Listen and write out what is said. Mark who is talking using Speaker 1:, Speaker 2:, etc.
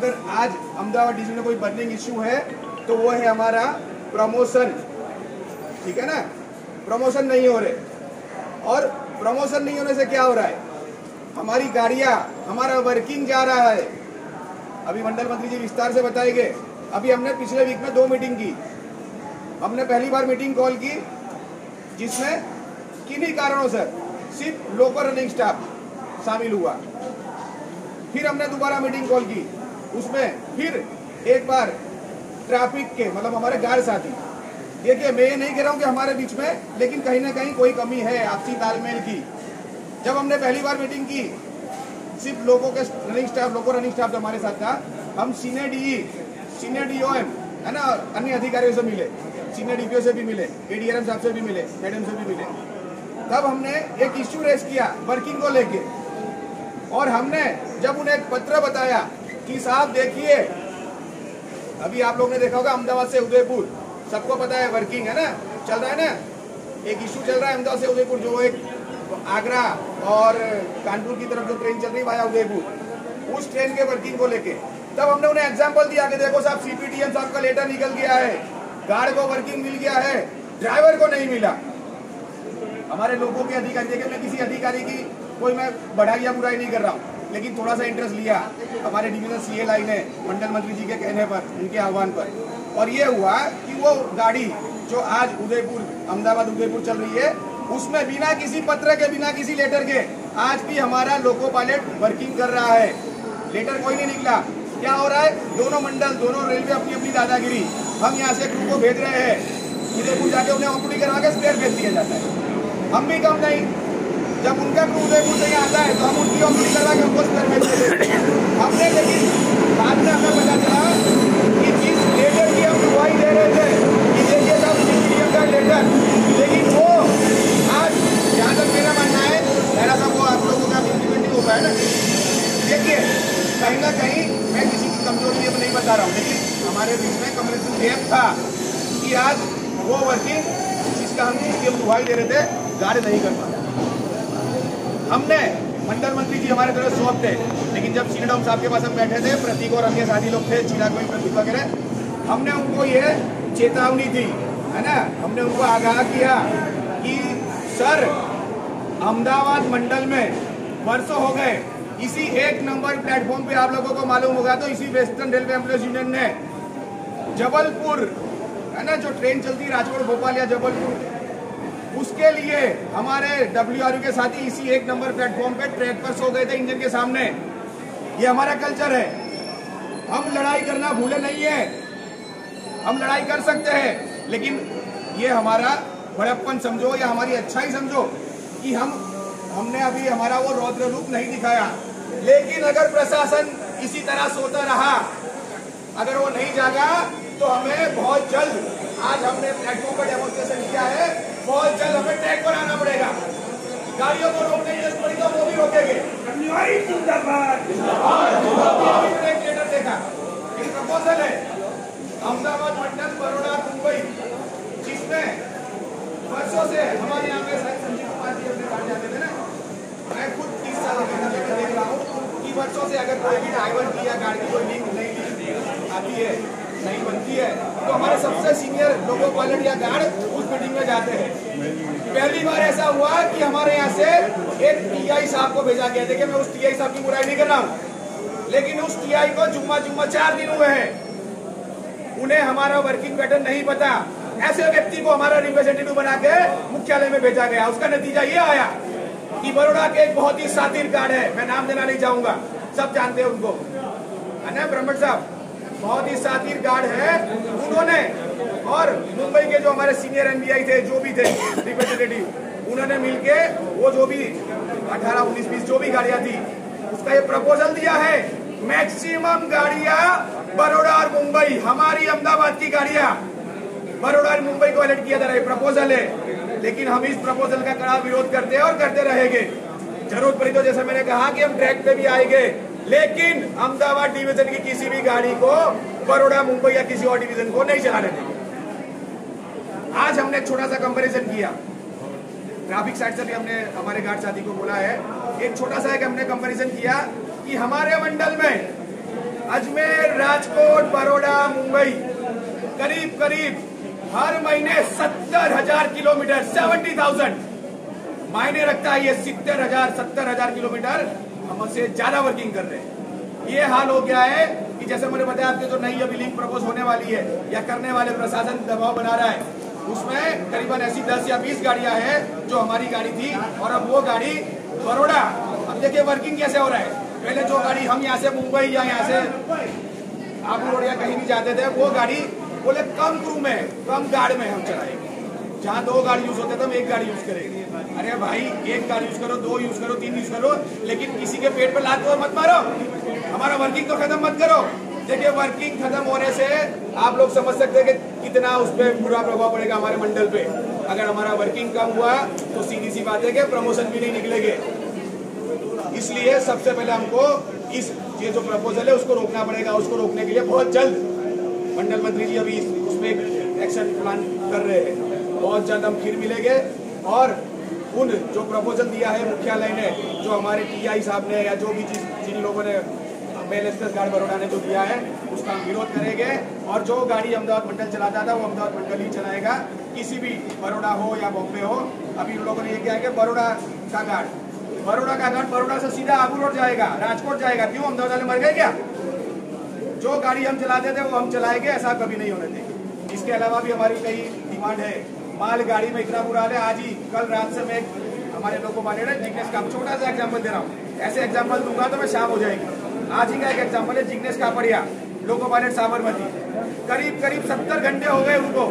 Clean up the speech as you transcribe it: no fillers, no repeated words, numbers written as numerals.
Speaker 1: अगर आज अहमदाबाद डिवीजन में कोई बर्निंग इश्यू है तो वो है हमारा प्रमोशन, ठीक है ना। प्रमोशन नहीं हो रहे, और प्रमोशन नहीं होने से क्या हो रहा है, हमारी गाड़ियां, हमारा वर्किंग जा रहा है। अभी मंडल मंत्री जी विस्तार से बताएंगे। अभी हमने पिछले वीक में 2 मीटिंग की। हमने पहली बार मीटिंग कॉल की जिसमें किन्हीं कारणों से सिर्फ लोकल रनिंग स्टाफ शामिल हुआ। फिर हमने दोबारा मीटिंग कॉल की, उसमें फिर एक बार ट्रैफिक के मतलब हमारे गार्ड साथी। देखिए, मैं ये नहीं कह रहा हूँ कि हमारे बीच में, लेकिन कहीं ना कहीं कोई कमी है आपसी तालमेल की। जब हमने पहली बार मीटिंग की, सिर्फ लोगों के रनिंग स्टाफ, लोको रनिंग स्टाफ हमारे साथ था। हम सीनियर डीई, सीनियर डीओएम है ना, अन्य अधिकारियों से मिले, सीनियर डीपीओ से भी मिले, एडीआरएम साहब से भी मिले, मैडम से भी मिले। तब हमने एक इश्यू रेस किया वर्किंग को लेके, और हमने जब उन्हें एक पत्र बताया कि साहब देखिए, अभी आप लोग ने देखा होगा अहमदाबाद से उदयपुर, सबको पता है वर्किंग है ना, चल रहा है ना, एक इश्यू चल रहा है अहमदाबाद से उदयपुर, जो एक आगरा और कानपुर की तरफ जो ट्रेन चल रही है वाया उदयपुर, उस ट्रेन के वर्किंग को लेके। तब हमने उन्हें एग्जाम्पल दिया कि देखो साहब, सीपीटीएम साहब का लेटर निकल गया है, गार्ड को वर्किंग मिल गया है, ड्राइवर को नहीं मिला। हमारे लोगों के अधिकारी, देखिए मैं किसी अधिकारी की कोई मैं बढ़ाई या बुराई नहीं कर रहा हूँ, लेकिन थोड़ा सा इंटरेस्ट लिया हमारे डिवीजन सीए लाइन ने मंडल मंत्री जी के कहने पर, उनके आह्वान पर, और ये हुआ कि वो गाड़ी जो आज उदयपुर, अहमदाबाद उदयपुर चल रही है, उसमें बिना किसी पत्र के, बिना किसी लेटर के आज भी हमारा लोको पायलट वर्किंग कर रहा है। लेटर कोई नहीं निकला। क्या हो रहा है, दोनों मंडल, दोनों रेलवे अपनी अपनी दादागिरी, हम यहाँ से क्रू को भेज रहे हैं, उदयपुर जाके उन्हें ऑपरेटी करा के स्पेयर भेज दिया जाता है। हम भी कम नहीं, जब उनका क्रू उदयपुर से यहाँ आता है तो हम उनकी ऑपरेटी करवा के उनको स्पेयर भेज देते हैं। हमने लेकिन बाद में हमें पता चला कि जिस लेटर की हम गवाही दे रहे थे कि देखिए साहब सीपीटीएम का लेटर, लेकिन वो आज जहाँ तक मेरा मानना है, मेरा सब वो आप लोगों का इम्प्लीमेंट नहीं हो पाया ना। देखिए, कहीं ना कहीं मैं किसी की कमजोरी अब नहीं बता रहा हूँ, लेकिन हमारे बीच में कम्युनिकेशन गैप था कि आज वो वर्किंग जिसका हम दुहाई दे रहे थे, गाड़ी नहीं कर पाते। हमने मंडल मंत्री जी हमारे तरफ सौंप थे, लेकिन जब सीनियर डॉक्टर साहब के पास हम बैठे थे, प्रतीक और अन्य साथी लोग थे, चिराग भाई, प्रतीक वगैरह, हमने उनको ये चेतावनी दी है ना, हमने उनको आगाह किया कि सर, अहमदाबाद मंडल में वर्षों हो गए, इसी 1 नंबर प्लेटफॉर्म पे आप लोगों को मालूम होगा तो इसी वेस्टर्न रेलवे एम्प्लॉइज यूनियन ने जबलपुर है ना, जो ट्रेन चलती है राजकोट भोपाल या जबलपुर, उसके लिए हमारे डब्ल्यूआरयू के साथी इसी 1 नंबर प्लेटफॉर्म पे ट्रैक पर सो गए थे इंजन के सामने। ये हमारा कल्चर है, हम लड़ाई करना भूले नहीं है, हम लड़ाई कर सकते हैं, लेकिन ये हमारा बड़प्पन समझो या हमारी अच्छाई समझो कि हमने अभी हमारा वो रौद्र रूप नहीं दिखाया। लेकिन अगर प्रशासन इसी तरह सोता रहा, अगर वो नहीं जागा, तो हमें बहुत जल्द, आज हमने प्लेटफॉर्म पर डेमोन्स्ट्रेशन किया है, बहुत जल्द हमें ट्रैक पर आना पड़ेगा। गाड़ियों को रोकने की जरूरत पड़ी तो वो भी रोकेंगे। एक लेटर देखा, एक प्रपोजल है अहमदाबाद, मंडल, बड़ौदा, मुंबई, जिसमें वर्षों से हमारे यहाँ पे संजीव कुमार जी अपने काट जाते थे ना, मैं खुद 30 साल से देख रहा हूँ कि वर्षों से अगर कोई भी ड्राइवर की या गाड़ी की कोई लिंक नहीं आती है, नहीं बनती है, तो हमारे सबसे सीनियर लोको पायलट या गार्ड उस मीटिंग में जाते हैं। पहली बार ऐसा हुआ कि हमारे यहाँ से एक टीआई साहब को भेजा गया। देखिए, मैं उस टीआई साहब की बुराई नहीं कर रहा हूँ, लेकिन उस टीआई को जुम्मा 4 दिन हुए हैं, उन्हें हमारा वर्किंग पैटर्न नहीं पता। ऐसे व्यक्ति को हमारा रिप्रेजेंटेटिव बना के मुख्यालय में भेजा गया। उसका नतीजा ये आया कि बड़ौदा के एक बहुत ही सातिर गार्ड है, मैं नाम देना नहीं चाहूंगा, सब जानते हैं उनको, है ना, ब्रह्मट साहब, बहुत ही सातिर गार्ड है। उन्होंने और मुंबई के जो हमारे सीनियर एनबीआई थे, जो भी थे रिप्रेजेंटेटिव, उन्होंने मिलके वो जो भी 18, 19, 20 जो भी गाड़ियां थी, उसका ये प्रपोजल दिया है, मैक्सिमम गाड़ियां बड़ौदा और मुंबई, हमारी अहमदाबाद की गाड़ियां बड़ौदा और मुंबई को अलर्ट किया जा रहा है, प्रपोजल है। लेकिन हम इस प्रपोजल का कड़ा विरोध करते हैं और करते रहेंगे। जरूरत पड़ी तो जैसे मैंने कहा कि हम ट्रैक पे भी आएंगे, लेकिन अहमदाबाद डिवीजन की किसी भी गाड़ी को बड़ौदा, मुंबई या किसी और डिवीजन को नहीं चलाने देंगे। आज हमने एक छोटा सा कंपैरिजन किया, ट्रैफिक साइड से भी हमने हमारे गार्ड साथी को बोला है, एक छोटा सा हमने कंपैरिजन किया कि हमारे मंडल में अजमेर, राजकोट, बड़ौदा, मुंबई करीब करीब हर महीने 70,000 किलोमीटर 70,000 मायने रखता है। ये 70,000 किलोमीटर हमसे ज्यादा वर्किंग कर रहे हैं। ये हाल हो गया है कि जैसे मैंने बताया आपके जो नई अभी लिंक प्रपोज होने वाली है या करने वाले प्रशासन दबाव बना रहा है, उसमें करीबन ऐसी 10 या 20 गाड़ियां हैं जो हमारी गाड़ी थी और अब वो गाड़ी बड़ौदा। अब देखिए वर्किंग कैसे हो रहा है। पहले जो गाड़ी हम यहाँ से मुंबई या यहाँ से आबू रोड या कहीं भी जाते थे, वो गाड़ी बोले कम क्रू में कम गार्ड में हम चलाएंगे। जहाँ 2 गाड़ी यूज होते थे हम 1 गाड़ी यूज करेंगे। अरे भाई 1 गाड़ी यूज करो, 2 यूज करो, 3 यूज करो, लेकिन किसी के पेट पे लात मत मारो। हमारा वर्किंग तो खत्म मत करो। देखिए वर्किंग खत्म होने से आप लोग समझ सकते हैं कि कितना उस पर बुरा प्रभाव पड़ेगा हमारे मंडल पे। अगर हमारा वर्किंग कम हुआ तो सीधी सी बात है कि प्रमोशन भी नहीं निकलेंगे। इसलिए सबसे पहले हमको ये जो प्रपोजल है उसको रोकना पड़ेगा। उसको रोकने के लिए बहुत जल्द मंडल मंत्री जी अभी उसमें एक्शन प्लान कर रहे हैं। बहुत जल्द हम फिर मिलेंगे और उन जो प्रपोजल दिया है मुख्यालय ने, जो हमारे टीआई साहब ने या जो भी जिन लोगों ने मेल एक्सप्रेस गार्ड बड़ौदा ने जो दिया है उसका हम विरोध करेंगे। और जो गाड़ी अहमदाबाद मंडल चलाता था वो अहमदाबाद मंडल ही चलाएगा, किसी भी बड़ौदा हो या बॉम्बे हो। अभी उन लोगों ने ये किया है कि बड़ौदा का गार्ड बड़ौदा से सीधा आबू रोड जाएगा, राजकोट जाएगा। क्यों? अहमदाबाद वाले मर गए क्या? जो गाड़ी हम चलाते थे वो हम चलाएंगे, ऐसा कभी नहीं होने देंगे। इसके अलावा भी हमारी कई डिमांड है। माल गाड़ी में इतना बुरा हाल है। आज ही कल रात से मैं हमारे लोको पायलट जिग्नेश का छोटा सा एग्जाम्पल दे रहा हूँ। ऐसे एग्जाम्पल दूंगा तो मैं शाम हो जाएगी। आज ही का एक एग्जाम्पल है जिग्नेश कापड़िया, लोको पायलट साबरमती। करीब 70 घंटे हो गए उनको